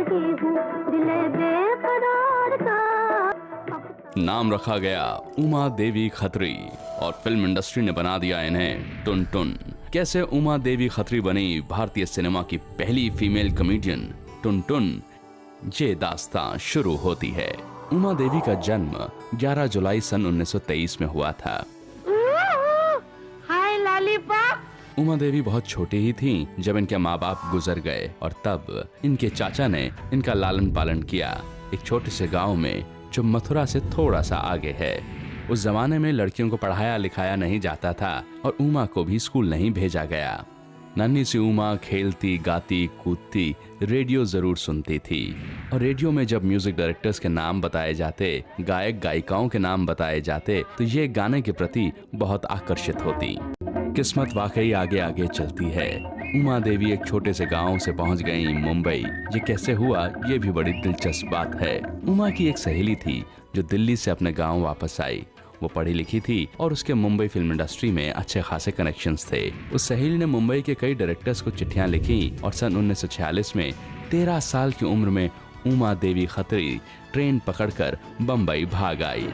रही हूँ दिल बेकरार का। नाम रखा गया उमा देवी खत्री और फिल्म इंडस्ट्री ने बना दिया इन्हें टुन टुन। कैसे उमा देवी खत्री बनी भारतीय सिनेमा की पहली फीमेल कॉमेडियन टुन टुन, ये दास्तां शुरू होती है। उमा देवी का जन्म 11 जुलाई सन 1923 में हुआ था। हाय लॉलीपॉप। उमा देवी बहुत छोटी ही थीं जब इनके माँ बाप गुजर गए और तब इनके चाचा ने इनका लालन पालन किया एक छोटे से गांव में जो मथुरा से थोड़ा सा आगे है। उस जमाने में लड़कियों को पढ़ाया लिखाया नहीं जाता था और उमा को भी स्कूल नहीं भेजा गया। नन्ही सी उमा खेलती गाती कूदती रेडियो जरूर सुनती थी और रेडियो में जब म्यूजिक डायरेक्टर्स के नाम बताए जाते, गायक गायिकाओं के नाम बताए जाते तो ये गाने के प्रति बहुत आकर्षित होती। किस्मत वाकई आगे आगे चलती है। उमा देवी एक छोटे से गांव से पहुंच गई मुंबई। ये कैसे हुआ ये भी बड़ी दिलचस्प बात है। उमा की एक सहेली थी जो दिल्ली से अपने गांव वापस आई। वो पढ़ी लिखी थी और उसके मुंबई फिल्म इंडस्ट्री में अच्छे खासे कनेक्शंस थे। उस सहेली ने मुंबई के कई डायरेक्टर्स को चिट्ठियां लिखी और सन 1946 में 13 साल की उम्र में उमा देवी खत्री ट्रेन पकड़कर बम्बई भाग आई।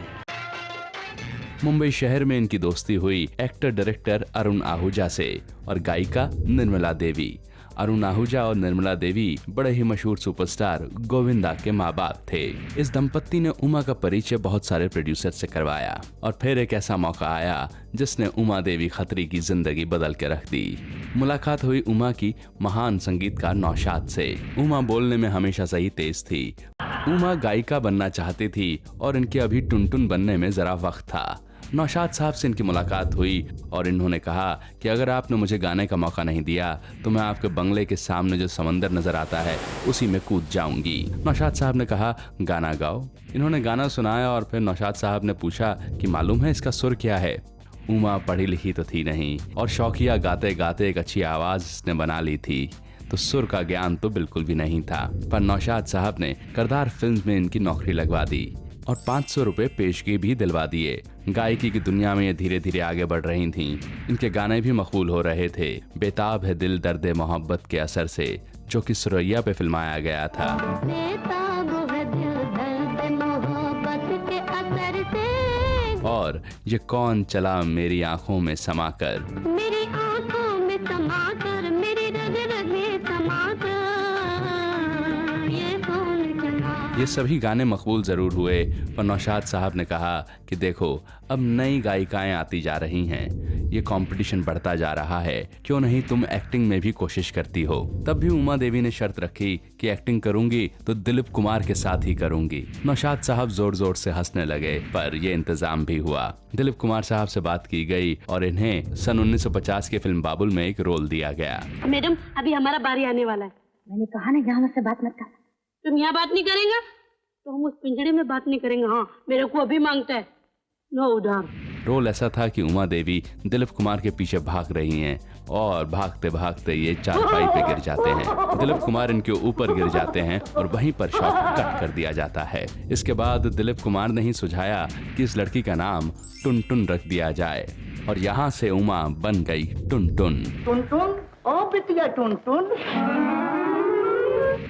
मुंबई शहर में इनकी दोस्ती हुई एक्टर डायरेक्टर अरुण आहूजा से और गायिका निर्मला देवी। अरुण आहूजा और निर्मला देवी बड़े ही मशहूर सुपरस्टार गोविंदा के माँ बाप थे। इस दंपत्ति ने उमा का परिचय बहुत सारे प्रोड्यूसर से करवाया और फिर एक ऐसा मौका आया जिसने उमा देवी खत्री की जिंदगी बदल के रख दी। मुलाकात हुई उमा की महान संगीतकार नौशाद से। उमा बोलने में हमेशा से ही तेज थी। उमा गायिका बनना चाहती थी और इनके अभी टुन टुन बनने में जरा वक्त था। नौशाद साहब से इनकी मुलाकात हुई और इन्होंने कहा कि अगर आपने मुझे गाने का मौका नहीं दिया तो मैं आपके बंगले के सामने जो समंदर नजर आता है उसी में कूद जाऊंगी। नौशाद साहब ने कहा गाना गाओ। इन्होंने गाना सुनाया और फिर नौशाद साहब ने पूछा कि मालूम है इसका सुर क्या है। उमा पढ़ी लिखी तो थी नहीं और शौकिया गाते गाते एक अच्छी आवाज इसने बना ली थी, तो सुर का ज्ञान तो बिल्कुल भी नहीं था। पर नौशाद साहब ने करदार फिल्म में इनकी नौकरी लगवा दी और 500 रुपए पेशगी भी दिलवा दिए। गायकी की दुनिया में ये धीरे धीरे आगे बढ़ रही थीं। इनके गाने भी मकबूल हो रहे थे। बेताब है दिल दर्द मोहब्बत के असर से, जो कि सुरैया पे फिल्माया गया था। बेताब है दिल दर्द मोहब्बत के असर से। और ये कौन चला मेरी आंखों में समाकर, मेरी आंखों में समाकर, मेरी रग रग में समाकर, ये कौन चला। ये सभी गाने मकबूल जरूर हुए पर नौशाद साहब ने कहा कि देखो अब नई गायिकाएं आती जा रही हैं, ये कंपटीशन बढ़ता जा रहा है, क्यों नहीं तुम एक्टिंग में भी कोशिश करती हो। तब भी उमा देवी ने शर्त रखी कि एक्टिंग करूंगी तो दिलीप कुमार के साथ ही करूंगी। नौशाद साहब जोर जोर से हंसने लगे पर ये इंतजाम भी हुआ। दिलीप कुमार साहब से बात की गई और इन्हें सन 1950 की फिल्म बाबुल में एक रोल दिया गया। मैडम अभी हमारा बारी आने वाला है। मैंने कहा ना यहाँ मुझसे बात मत कर। तुम यहाँ बात नहीं करेंगे तो हम उस पिंजड़े में बात नहीं करेंगे। हाँ मेरे को अभी मांगता है नो उधार। रोल ऐसा था कि उमा देवी दिलीप कुमार के पीछे भाग रही हैं और भागते भागते ये चारपाई पे गिर जाते हैं। दिलीप कुमार इनके ऊपर गिर जाते हैं और वहीं पर शॉट कट कर दिया जाता है। इसके बाद दिलीप कुमार ने ही सुझाया कि इस लड़की का नाम टुन टुन रख दिया जाए और यहाँ से उमा बन गई टुन टुन। टुन टुन ओ बिटिया टुन टुन।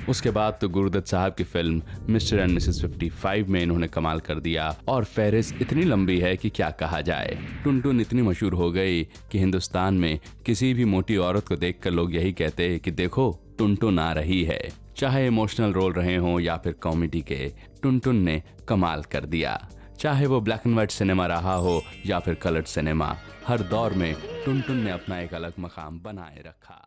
उसके बाद तो गुरुदत्त साहब की फिल्म मिस्टर एंड मिसेस 55 में इन्होंने कमाल कर दिया और फहरिस्त इतनी लंबी है कि क्या कहा जाए। टुन टुन इतनी मशहूर हो गई कि हिंदुस्तान में किसी भी मोटी औरत को देखकर लोग यही कहते कि देखो टुन टुन आ रही है। चाहे इमोशनल रोल रहे हों या फिर कॉमेडी के, टुन टुन ने कमाल कर दिया। चाहे वो ब्लैक एंड व्हाइट सिनेमा रहा हो या फिर कलर्ड सिनेमा, हर दौर में टुन टुन ने अपना एक अलग मकाम बनाए रखा।